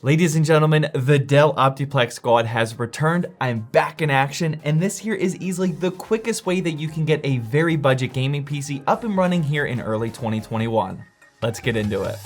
Ladies and gentlemen, the Dell Optiplex God has returned. I'm back in action, and this here is easily the quickest way that you can get a very budget gaming PC up and running here in early 2021. Let's get into it.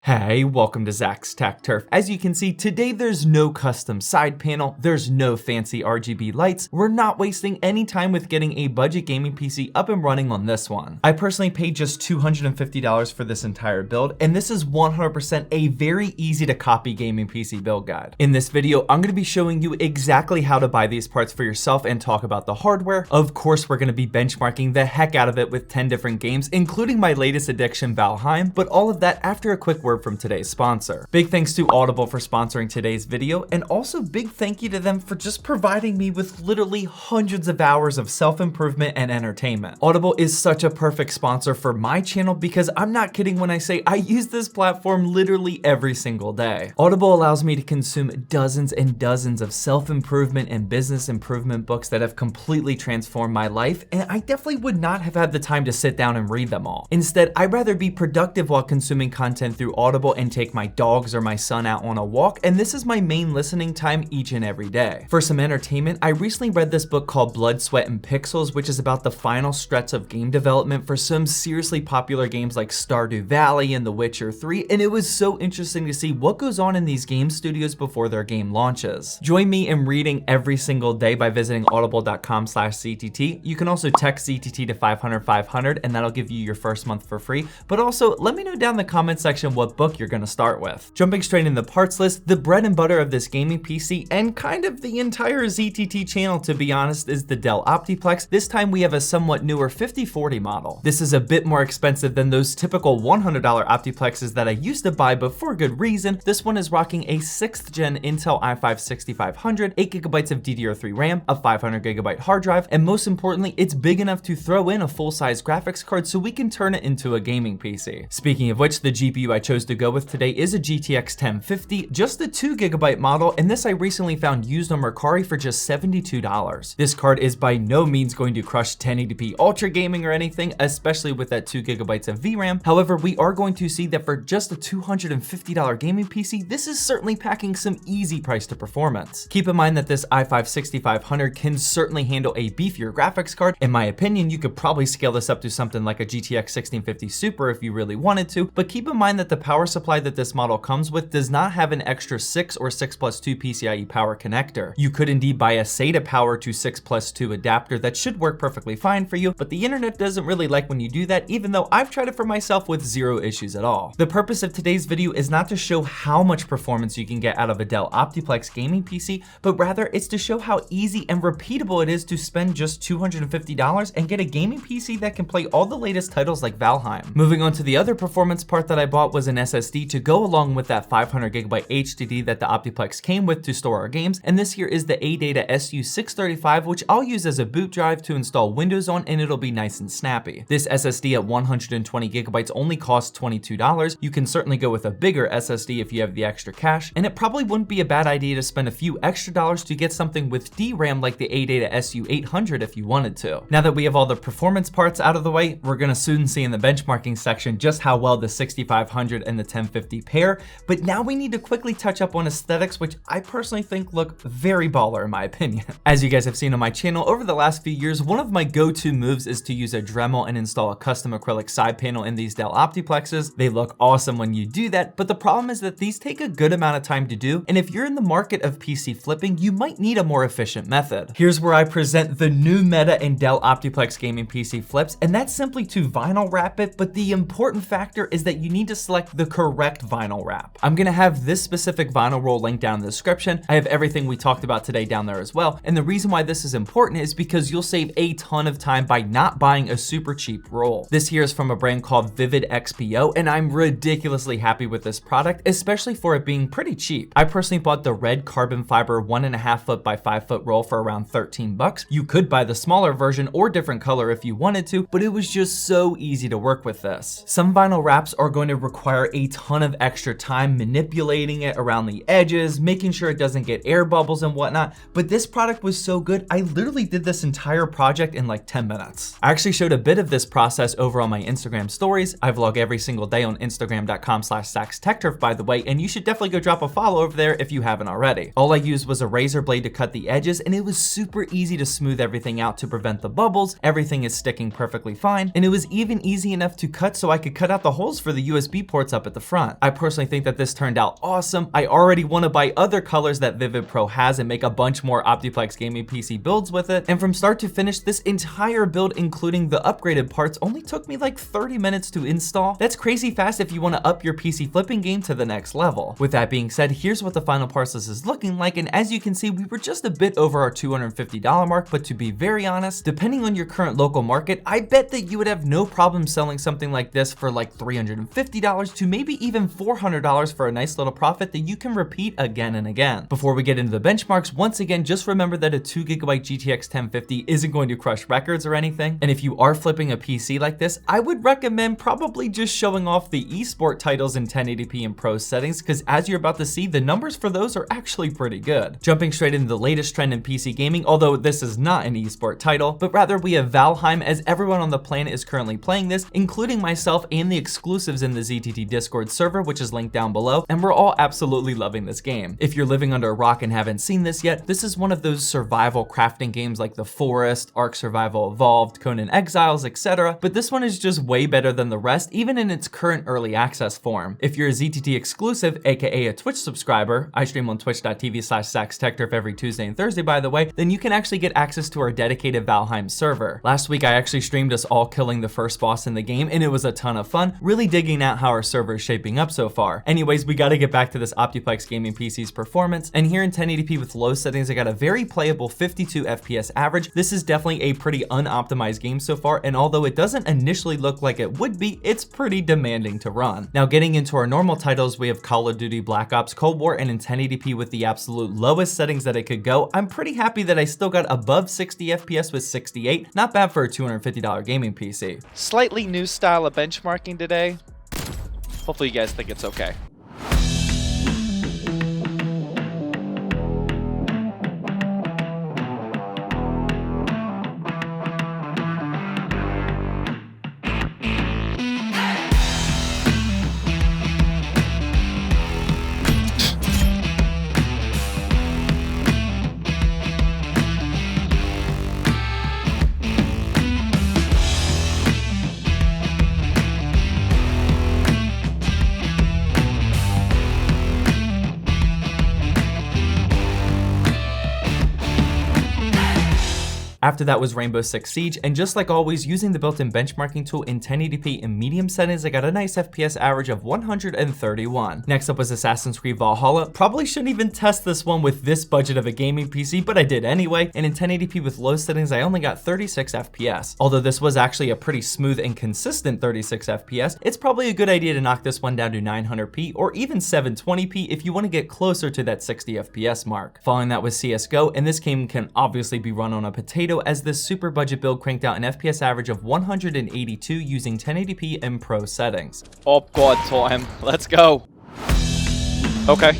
Hey, welcome to Zach's Tech Turf. As you can see, today there's no custom side panel, there's no fancy RGB lights. We're not wasting any time with getting a budget gaming PC up and running on this one. I personally paid just $250 for this entire build, and this is 100% a very easy to copy gaming PC build guide. In this video, I'm going to be showing you exactly how to buy these parts for yourself and talk about the hardware. Of course, we're going to be benchmarking the heck out of it with 10 different games, including my latest addiction, Valheim, but all of that after a quick word from today's sponsor. Big thanks to Audible for sponsoring today's video, and also big thank you to them for just providing me with literally hundreds of hours of self-improvement and entertainment. Audible is such a perfect sponsor for my channel because I'm not kidding when I say I use this platform literally every single day. Audible allows me to consume dozens and dozens of self-improvement and business improvement books that have completely transformed my life, and I definitely would not have had the time to sit down and read them all. Instead, I'd rather be productive while consuming content through Audible and take my dogs or my son out on a walk, and this is my main listening time each and every day. For some entertainment, I recently read this book called Blood, Sweat, and Pixels, which is about the final stretch of game development for some seriously popular games like Stardew Valley and The Witcher 3, and it was so interesting to see what goes on in these game studios before their game launches. Join me in reading every single day by visiting audible.com/ZTT. You can also text ZTT to 500 and that'll give you your first month for free, but also let me know down in the comment section what book you're going to start with. Jumping straight in the parts list, the bread and butter of this gaming PC and kind of the entire ZTT channel, to be honest, is the Dell Optiplex. This time we have a somewhat newer 5040 model. This is a bit more expensive than those typical $100 Optiplexes that I used to buy, but for good reason. This one is rocking a 6th gen Intel i5-6500, 8GB of DDR3 RAM, a 500GB hard drive, and most importantly, it's big enough to throw in a full-size graphics card so we can turn it into a gaming PC. Speaking of which, the GPU I chose to go with today is a GTX 1050, just a 2GB model, and this I recently found used on Mercari for just $72. This card is by no means going to crush 1080p ultra gaming or anything, especially with that 2GB of VRAM. However, we are going to see that for just a $250 gaming PC, this is certainly packing some easy price to performance. Keep in mind that this i5-6500 can certainly handle a beefier graphics card. In my opinion, you could probably scale this up to something like a GTX 1650 Super if you really wanted to, but keep in mind that the power supply that this model comes with does not have an extra 6 or 6+2 PCIe power connector. You could indeed buy a SATA power to 6+2 adapter that should work perfectly fine for you, but the internet doesn't really like when you do that, even though I've tried it for myself with zero issues at all. The purpose of today's video is not to show how much performance you can get out of a Dell Optiplex gaming PC, but rather it's to show how easy and repeatable it is to spend just $250 and get a gaming PC that can play all the latest titles like Valheim. Moving on to the other performance part that I bought was an SSD to go along with that 500GB HDD that the Optiplex came with to store our games, and this here is the ADATA SU635, which I'll use as a boot drive to install Windows on, and it'll be nice and snappy. This SSD at 120GB only costs $22. You can certainly go with a bigger SSD if you have the extra cash, and it probably wouldn't be a bad idea to spend a few extra dollars to get something with DRAM like the ADATA SU800 if you wanted to. Now that we have all the performance parts out of the way, we're gonna soon see in the benchmarking section just how well the 6500 and the 1050 pair, but now we need to quickly touch up on aesthetics, which I personally think look very baller in my opinion. As you guys have seen on my channel over the last few years, one of my go-to moves is to use a Dremel and install a custom acrylic side panel in these Dell Optiplexes. They look awesome when you do that, but the problem is that these take a good amount of time to do, and if you're in the market of PC flipping, you might need a more efficient method. Here's where I present the new meta in Dell Optiplex gaming PC flips, and that's simply to vinyl wrap it, but the important factor is that you need to select the correct vinyl wrap. I'm gonna have this specific vinyl roll linked down in the description. I have everything we talked about today down there as well, and the reason why this is important is because you'll save a ton of time by not buying a super cheap roll. This here is from a brand called Vivid XPO, and I'm ridiculously happy with this product, especially for it being pretty cheap. I personally bought the red carbon fiber 1.5 foot by 5 foot roll for around 13 bucks. You could buy the smaller version or different color if you wanted to, but it was just so easy to work with this. Some vinyl wraps are going to require require a ton of extra time manipulating it around the edges, making sure it doesn't get air bubbles and whatnot, but this product was so good, I literally did this entire project in like 10 minutes. I actually showed a bit of this process over on my Instagram stories. I vlog every single day on Instagram.com/ZachsTechTurf, by the way, and you should definitely go drop a follow over there if you haven't already. All I used was a razor blade to cut the edges, and it was super easy to smooth everything out to prevent the bubbles. Everything is sticking perfectly fine, and it was even easy enough to cut so I could cut out the holes for the USB ports up at the front. I personally think that this turned out awesome. I already want to buy other colors that Vivid Pro has and make a bunch more Optiplex gaming PC builds with it. And from start to finish, this entire build, including the upgraded parts, only took me like 30 minutes to install. That's crazy fast if you want to up your PC flipping game to the next level. With that being said, here's what the final process is looking like, and as you can see, we were just a bit over our $250 mark, but to be very honest, depending on your current local market, I bet that you would have no problem selling something like this for like $350 to maybe even $400 for a nice little profit that you can repeat again and again. Before we get into the benchmarks, once again, just remember that a 2GB GTX 1050 isn't going to crush records or anything, and if you are flipping a PC like this, I would recommend probably just showing off the eSport titles in 1080p and Pro settings, because as you're about to see, the numbers for those are actually pretty good. Jumping straight into the latest trend in PC gaming, although this is not an eSport title, but rather we have Valheim, as everyone on the planet is currently playing this, including myself and the exclusives in the ZTT Discord server, which is linked down below, and we're all absolutely loving this game. If you're living under a rock and haven't seen this yet, this is one of those survival crafting games like The Forest, Ark Survival Evolved, Conan Exiles, etc., but this one is just way better than the rest, even in its current early access form. If you're a ZTT exclusive, aka a Twitch subscriber, I stream on twitch.tv/ZachsTechTurf every Tuesday and Thursday, by the way, then you can actually get access to our dedicated Valheim server. Last week, I actually streamed us all killing the first boss in the game, and it was a ton of fun, really digging out how our server is shaping up so far. Anyways, we gotta get back to this Optiplex gaming PC's performance, and here in 1080p with low settings, I got a very playable 52 FPS average. This is definitely a pretty unoptimized game so far, and although it doesn't initially look like it would be, it's pretty demanding to run. Now getting into our normal titles, we have Call of Duty Black Ops Cold War, and in 1080p with the absolute lowest settings that it could go, I'm pretty happy that I still got above 60 FPS with 68. Not bad for a $250 gaming PC. Slightly new style of benchmarking today. Hopefully you guys think it's okay. After that was Rainbow Six Siege, and just like always, using the built-in benchmarking tool in 1080p in medium settings, I got a nice FPS average of 131. Next up was Assassin's Creed Valhalla. Probably shouldn't even test this one with this budget of a gaming PC, but I did anyway, and in 1080p with low settings, I only got 36 FPS. Although this was actually a pretty smooth and consistent 36 FPS, it's probably a good idea to knock this one down to 900p or even 720p if you want to get closer to that 60 FPS mark. Following that was CSGO, and this game can obviously be run on a potato, as this super budget build cranked out an FPS average of 182 using 1080p and Pro settings. Oh god, time. Let's go. Okay.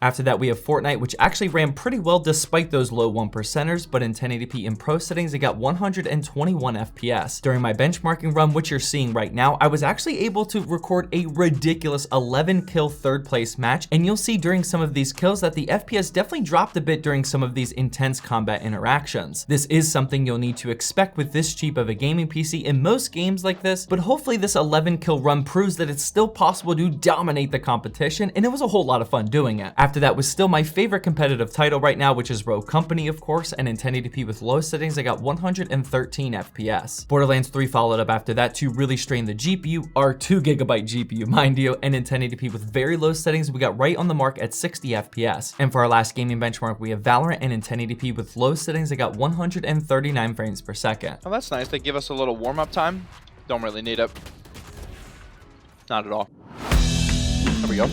After that, we have Fortnite, which actually ran pretty well despite those low 1%ers, but in 1080p in Pro settings, it got 121 FPS. During my benchmarking run, which you're seeing right now, I was actually able to record a ridiculous 11 kill third place match, and you'll see during some of these kills that the FPS definitely dropped a bit during some of these intense combat interactions. This is something you'll need to expect with this cheap of a gaming PC in most games like this, but hopefully this 11 kill run proves that it's still possible to dominate the competition, and it was a whole lot of fun doing it. After After that was still my favorite competitive title right now, which is Rogue Company, of course, and in 1080p with low settings, I got 113 FPS. Borderlands 3 followed up after that to really strain the GPU, our 2GB GPU, mind you, and in 1080p with very low settings, we got right on the mark at 60 FPS. And for our last gaming benchmark, we have Valorant, and in 1080p with low settings, I got 139 frames per second. Oh, that's nice. They give us a little warm-up time. Don't really need it. Not at all. There we go.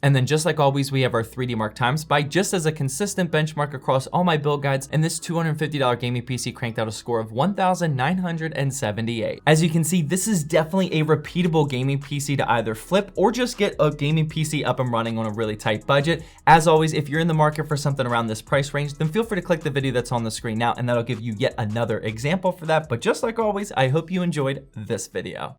And then just like always, we have our 3D Mark Time Spy just as a consistent benchmark across all my build guides, and this $250 gaming PC cranked out a score of 1,978. As you can see, this is definitely a repeatable gaming PC to either flip or just get a gaming PC up and running on a really tight budget. As always, if you're in the market for something around this price range, then feel free to click the video that's on the screen now, and that'll give you yet another example for that. But just like always, I hope you enjoyed this video.